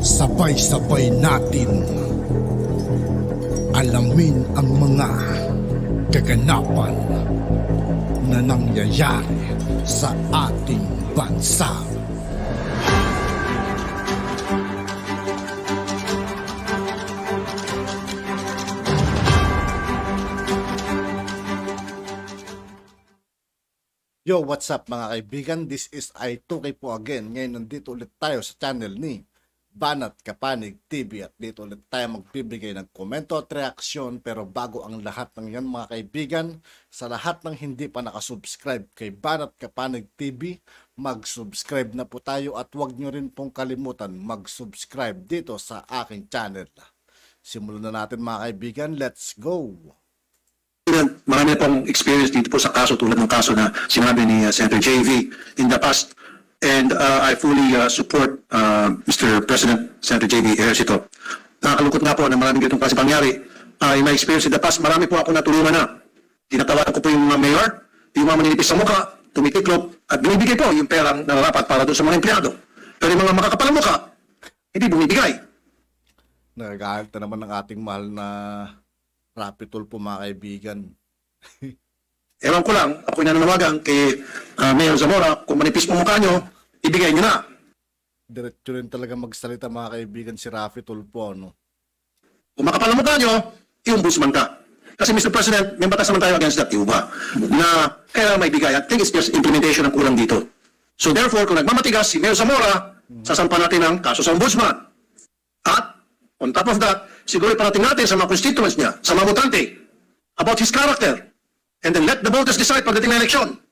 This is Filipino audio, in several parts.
Sabay-sabay natin alamin ang mga kaganapan na nangyayari sa ating bansa. Yo, what's up mga kaibigan? This is I2K po again. Ngayon nandito ulit tayo sa channel ni Banat Kapanig TV at dito ulit tayo magbibigay ng komento at reaksyon. Pero bago ang lahat ng yan mga kaibigan, sa lahat ng hindi pa nakasubscribe kay Banat Kapanig TV, mag-subscribe na po tayo at huwag nyo rin pong kalimutan mag-subscribe dito sa aking channel. Simulan na natin mga kaibigan, let's go! Marami pong experience dito po sa kaso tulad ng kaso na sinabi ni Senator JV in the past, and I fully support Mr. President Senator JV Ejercito. Nakakalungkot nga po na maraming ganitong kasi pangyari. In my experience in the past, marami po ako natulungan na. Tinatawagan ko po yung mga mayor, yung mga maninipis sa mukha, tumitiklop, at binibigay po yung perang nararapat para doon sa mga empleyado. Pero yung mga makakapal na mukha, hindi bumibigay. Nagagalit na naman ng ating mahal na Rapitol po mga kaibigan. Ewan ko lang, ako nananawagan kay Mayor Zamora, kung manipis mo mukha nyo, ibigay nyo na. Diretso rin talaga magsalita mga kaibigan si Rapitol po, no? Kung makapal ang mukha nyo, i-ombudsman ka. Kasi Mr. President, may batas naman tayo against that, iba, na kailangan may bigay. I think it's just implementation ang kulang dito. So therefore, kung nagmamatigas si Mayor Zamora, sasampan natin ang kaso sa ombudsman. At, on top of that, siguro iparating natin sa mga constituents niya, sa mga botante, about his character. And then let the voters decide pagdating na eleksyon.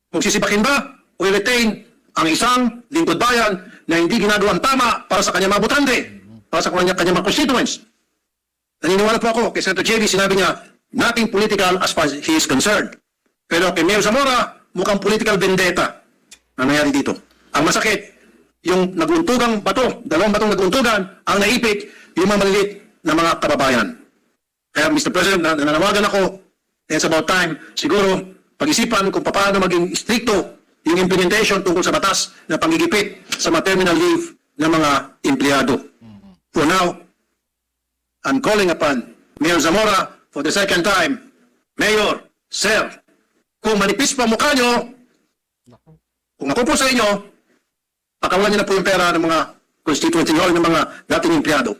Kung sisipakin ba o i-retain ang isang lingkod bayan na hindi ginagawang tama para sa kanyang mga botante, para sa kanyang mga constituents. Naniniwala po ako kay Senator JV, sinabi niya, nothing political as far as he is concerned. Pero kay Mayor Zamora, mukhang political vendetta na nangyari dito. Ang masakit, yung naguntugang bato, dalawang batong naguntugan, ang naipit, yung mga malilit na mga kababayan. Kaya Mr. President, nananawagan ako, it's about time, siguro, pag-isipan kung paano maging stricto yung implementation tungkol sa batas na pangigipit sa mga terminal leave ng mga empleyado. For now, I'm calling upon Mayor Zamora for the second time, Mayor, Sir, kung manipis pa mukha nyo, kung ako po sa inyo, pakawalan niyo na po yung pera ng mga constituents nyo, ng mga dating empleyado.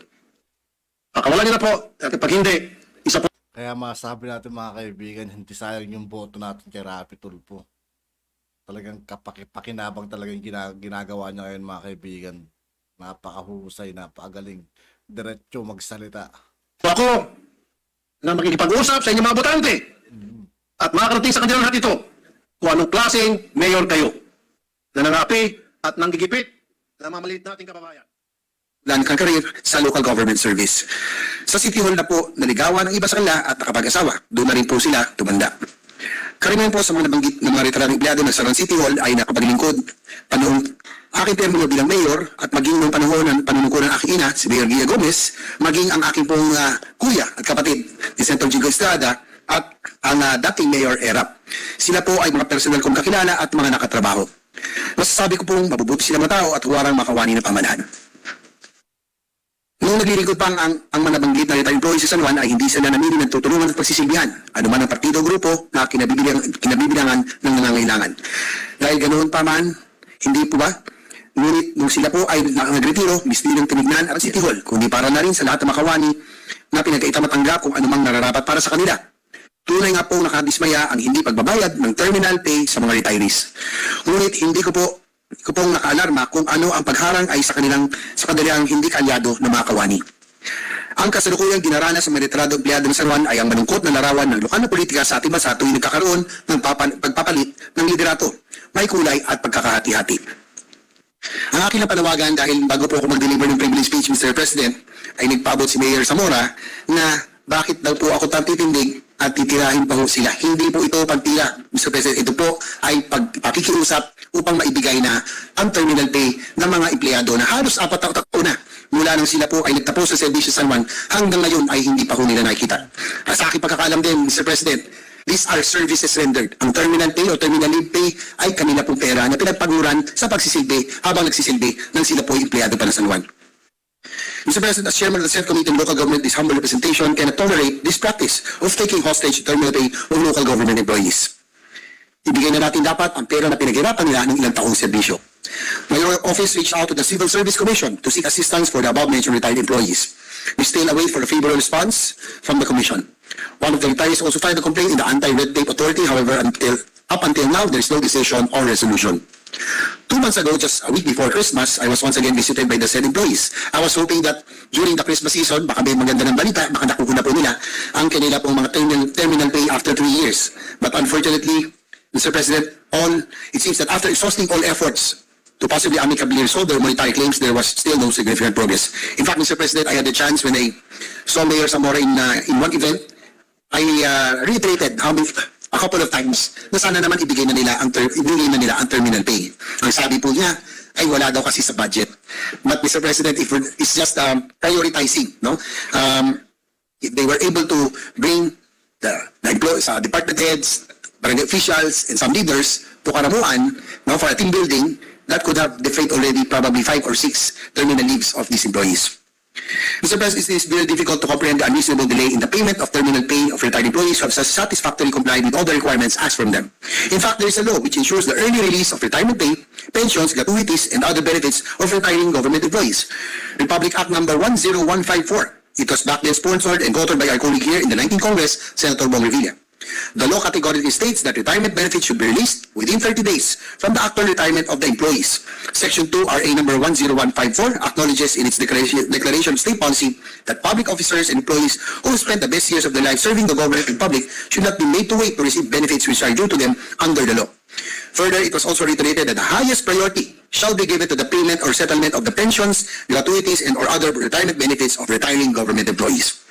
Pakawalan niyo na po, at pag hindi, isa po. Kaya masabi natin mga kaibigan, hindi sayang yung boto natin kay Rapitol po. Talagang pakinabang talaga yung ginagawa niya ngayon mga kaibigan. Napakahusay, napakagaling. Diretso magsalita. Ako na makikipag-usap sa inyong mga botante at makakarating sa kanilang lahat ito kung anong klaseng mayor kayo na nangapi at nanggigipit na mamaliit nating kababayan. Kang career sa local government service. Sa City Hall na po, naligawan ng iba sa kanila at nakapag-asawa. Doon na rin po sila tumanda. Karamihan po sa mga nabanggit ng mga retiradong empleyado ng Saran City Hall ay nakapaglingkod panoong aking termino bilang mayor at maging ng panahon ng panunungko ng aking ina, si Mayor Gia Gomez, maging ang aking pong kuya at kapatid, ni Senator Jigo Estrada at ang dating Mayor Erap. Sila po ay mga personal kong kakilala at mga nakatrabaho. Masasabi ko pong mabubuti sila mga tao at huwarang makawani ng pamahalaan. Noong naglilingkod pa ang manabanggit na retired employees sa San Juan ay hindi sila namili ng tutulungan at pagsisilbihan, anuman ang partido o grupo na kinabibilangan ng nangangailangan. Dahil ganoon pa man, hindi po ba? Ngunit nung sila po ay nagretiro, misli ng tinignan ang City Hall, kundi para na rin sa lahat ng makawani na pinagkaita matanggap kung anumang nararapat para sa kanila. Tunay nga po nakadismaya ang hindi pagbabayad ng terminal pay sa mga retirees. Ngunit hindi ko pong nakaalarma kung ano ang pagharang ay sa kanilang hindi kaalyado na mga kawani. Ang kasalukuyang dinaranas sa mga retirado empleyado ng San Juan ay ang malungkot na larawan ng lokal na politika sa ating bansa tuwing nagkakaroon ng pagpapalit ng liderato, may kulay at pagkakahati-hati. Ang aking panawagan dahil bago po ako mag-deliver ng privilege speech, Mr. President, ay nagpaabot si Mayor Zamora na bakit daw po ako titindig at titirahin pa ho sila. Hindi po ito pagtira, Mr. President. Ito po ay pakikiusap upang maibigay na ang terminal pay ng mga empleyado na halos 4 taon na mula nang sila po ay nagtapos sa serbisyo sa San Juan hanggang ngayon ay hindi pa ho nila nakikita. Sa aking pagkakalam din, Mr. President, These are services rendered. Ang terminal pay o terminal leave pay ay kanila pong pera na pinagpaguran sa pagsisilbi habang nagsisilbi nang sila po ay empleyado pa ng San Juan. Mr. President, as Chairman of the Senate Committee on Local Government, this humble representation cannot tolerate this practice of taking hostage terminal pay of local government employees. Ibigay na natin dapat ang pera na pinaghirapan nila ng ilang taong serbisyo. My office reached out to the Civil Service Commission to seek assistance for the above-mentioned retired employees. We still await for a favorable response from the Commission. One of the retirees also filed a complaint in the Anti-Red Tape Authority. However, up until now, there is no decision or resolution. 2 months ago, just a week before Christmas, I was once again visited by the said employees. I was hoping that during the Christmas season, baka may maganda ng balita, baka nakuha po nila ang kanila pong mga terminal pay after 3 years. But unfortunately, Mr. President, it seems that after exhausting all efforts to possibly amicably resolve their monetary claims, there was still no significant progress. In fact, Mr. President, I had the chance when I saw Mayor Zamora in one event, I reiterated a couple of times na sana naman ibigay na nila ang terminal pay. Ang sabi po niya ay wala daw kasi sa budget. But Mr. President, it's just prioritizing, no? If they were able to bring the employees, department heads, barangay officials, and some leaders to Karamuan, no, for a team building, that could have defrayed already probably 5 or 6 terminal leaves of these employees. Mr. President, it is very difficult to comprehend the unreasonable delay in the payment of terminal pay of retired employees who have satisfactorily complied with all the requirements asked from them. In fact, there is a law which ensures the early release of retirement pay, pensions, gratuities, and other benefits of retiring government employees. Republic Act Number 10154. It was back then sponsored and authored by our colleague here in the 19th Congress, Senator Bong Revilla. The law categorically states that retirement benefits should be released within 30 days from the actual retirement of the employees. Section 2 RA number 10154 acknowledges in its declaration of state policy that public officers and employees who spent the best years of their life serving the government and public should not be made to wait to receive benefits which are due to them under the law. Further, it was also reiterated that the highest priority shall be given to the payment or settlement of the pensions, gratuities, and or other retirement benefits of retiring government employees.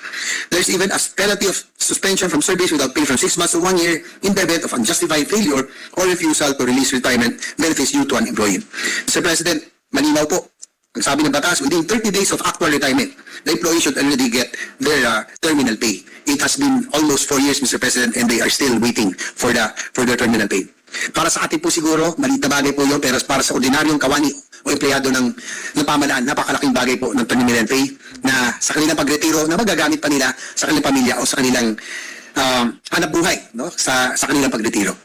There is even a penalty of suspension from service without pay from 6 months to 1 year in the event of unjustified failure or refusal to release retirement benefits due to an employee. Mr. President, malinaw po. Ang sabi ng batas, within 30 days of actual retirement, the employee should already get their terminal pay. It has been almost 4 years, Mr. President, and they are still waiting for their terminal pay. Para sa atin po siguro, maliit na bagay po yun, pero para sa ordinaryong kawani o empleyado ng pamahalaan, napakalaking bagay po ng terminal pay na sa kanilang pagretiro na magagamit pa nila sa kanilang pamilya o sa kanilang hanap buhay, no? sa kanilang pagretiro.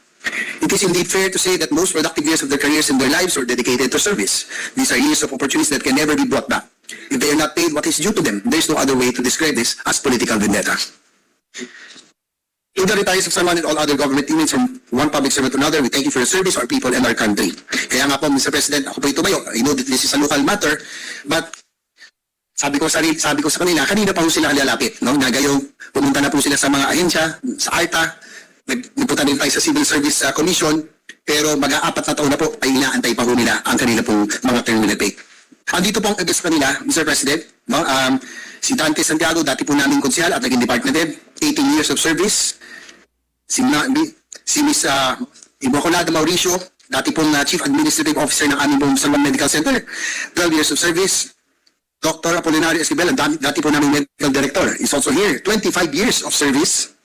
It is indeed fair to say that most productive years of their careers and their lives are dedicated to service. These are years of opportunities that can never be brought back. If they are not paid what is due to them, there is no other way to describe this as political vendetta. To the retirees of San Juan and all other government units from one public servant to another, we thank you for your service, our people, and our country. Kaya nga po, Mr. President, ako po itumayo. I know that this is a local matter, but sabi ko sa kanila, kanina pa po sila lalapit. No? Nagayong pumunta na po sila sa mga ahensya, sa ARTA, nagpunta din tayo sa Civil Service Commission, pero mag-4 na taon na po ay inaantay pa po nila ang kanila pong mga terminal pay. Andito po ang address kanila, Mr. President, no? Si Dante Santiago, dati po namin konsyal at naging department head, 18 years of service. Si Ms. Immaculada Mauricio, dati pong Chief Administrative Officer ng aming pong San Juan Medical Center, 12 years of service. Dr. Apolinario Esquivel, dati po namin Medical Director, is also here, 25 years of service.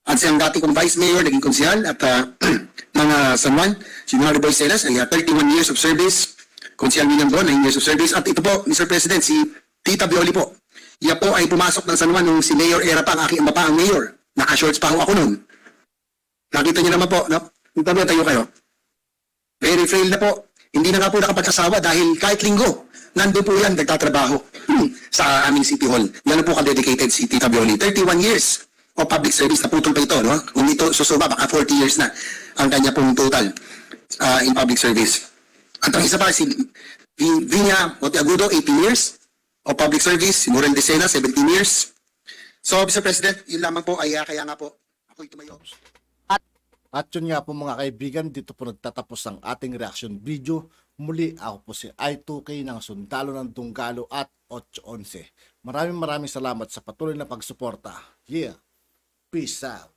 At siyang dati kong Vice Mayor, naging konsyal at mga San Juan, si Mario Boy Celas, ay 31 years of service. Konsyal William Don, 9 years of service. At ito po, Mr. President, si Tita Bioli po. Iya po ay pumasok ng San Juan nung si Mayor Era pa, ang aking ama pa ang Mayor. Naka-shorts pa ako noon. Nakita niyo naman po, no? Tita Bioli, tayo kayo. Very frail na po. Hindi na nga po nakapag-asawa dahil kahit linggo, nandun po yan, nagtatrabaho sa aming City Hall. Yan po ka-dedicated si Tita Bioli. 31 years of public service, naputol pa ito, no? Kung ito susuba, baka 40 years na ang kanya pong total in public service. At ang isa pa, si Vinia Monteagudo, 18 years of public service. Si Morel Decena, 17 years. So, Mr. President, yun lamang po ay kaya nga po ako tumayo. At yun nga po mga kaibigan, dito po nagtatapos ang ating reaction video. Muli ako po si I2K ng Sundalo ng Tunggalo at 811. Maraming salamat sa patuloy na pagsuporta. Yeah, peace out.